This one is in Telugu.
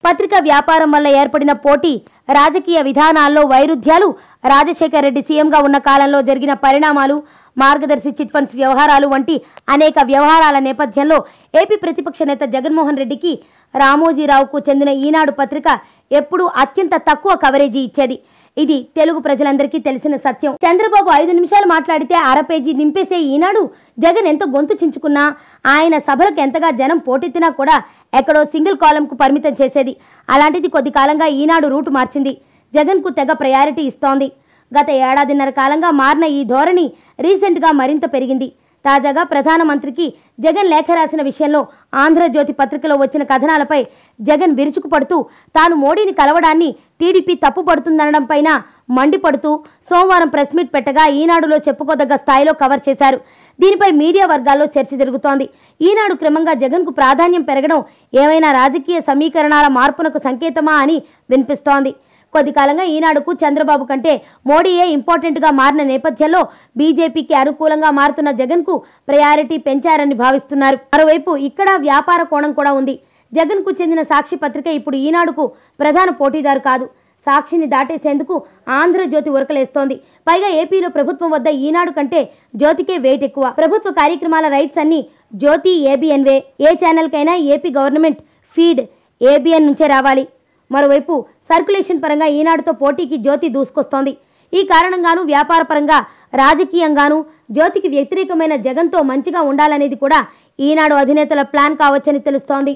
పత్రికా వ్యాపారం వల్ల ఏర్పడిన పోటీ, రాజకీయ విధానాల్లో వైరుధ్యాలు, రాజశేఖర రెడ్డి సీఎంగా ఉన్న కాలంలో జరిగిన పరిణామాలు, మార్గదర్శి చిట్ ఫండ్స్ వ్యవహారాలు వంటి అనేక వ్యవహారాల నేపథ్యంలో ఏపీ ప్రతిపక్ష నేత జగన్మోహన్ రెడ్డికి రామోజీరావుకు చెందిన ఈనాడు పత్రిక ఎప్పుడూ అత్యంత తక్కువ కవరేజీ ఇచ్చేది. ఇది తెలుగు ప్రజలందరికీ తెలిసిన సత్యం. చంద్రబాబు 5 నిమిషాలు మాట్లాడితే అర పేజీ నింపేసే ఈనాడు జగన్ ఎంత గొంతు చించుకున్నా, ఆయన సభలకు ఎంతగా జనం పోటెత్తినా కూడా ఎక్కడో సింగిల్ కాలంకు పరిమితం చేసేది. అలాంటిది కొద్ది కాలంగా ఈనాడు రూటు మార్చింది. జగన్కు తెగ ప్రయారిటీ ఇస్తోంది. గత ఏడాదిన్నర కాలంగా మారిన ఈ ధోరణి రీసెంట్గా మరింత పెరిగింది. తాజాగా ప్రధానమంత్రికి జగన్ లేఖ రాసిన విషయంలో ఆంధ్రజ్యోతి పత్రికలో వచ్చిన కథనాలపై జగన్ విరుచుకుపడుతూ తాను మోడీని కలవడాన్ని టీడీపీ తప్పుపడుతుందనడంపైన మండిపడుతూ సోమవారం ప్రెస్ మీట్ పెట్టగా ఈనాడులో చెప్పుకోదగ్గ స్థాయిలో కవర్ చేశారు. దీనిపై మీడియా వర్గాల్లో చర్చ జరుగుతోంది. ఈనాడు క్రమంగా జగన్కు ప్రాధాన్యం పెరగడం ఏమైనా రాజకీయ సమీకరణాల మార్పునకు సంకేతమా అని వినిపిస్తోంది. కొద్ది కాలంగా ఈనాడుకు చంద్రబాబు కంటే మోడీయే ఇంపార్టెంట్గా మారిన నేపథ్యంలో బీజేపీకి అనుకూలంగా మారుతున్న జగన్కు ప్రయారిటీ పెంచారని భావిస్తున్నారు. మరోవైపు ఇక్కడ వ్యాపార కోణం కూడా ఉంది. జగన్కు చెందిన సాక్షి పత్రిక ఇప్పుడు ఈనాడుకు ప్రధాన పోటీదారు కాదు. సాక్షిని దాటేసేందుకు ఆంధ్రజ్యోతి ఉరకలేస్తోంది. పైగా ఏపీలో ప్రభుత్వం వద్ద ఈనాడు కంటే జ్యోతికే వెయిట్ ఎక్కువ. ప్రభుత్వ కార్యక్రమాల రైట్స్ అన్ని జ్యోతి ఏబిఎన్వే. ఏ ఛానల్కైనా ఏపీ గవర్నమెంట్ ఫీడ్ ఏబిఎన్ నుంచే రావాలి. మరోవైపు సర్క్యులేషన్ పరంగా ఈనాడుతో పోటీకి జ్యోతి దూసుకొస్తోంది. ఈ కారణంగానూ వ్యాపారపరంగా, రాజకీయంగానూ జ్యోతికి వ్యతిరేకమైన జగన్తో మంచిగా ఉండాలనేది కూడా ఈనాడు అధినేతల ప్లాన్ కావచ్చని తెలుస్తోంది.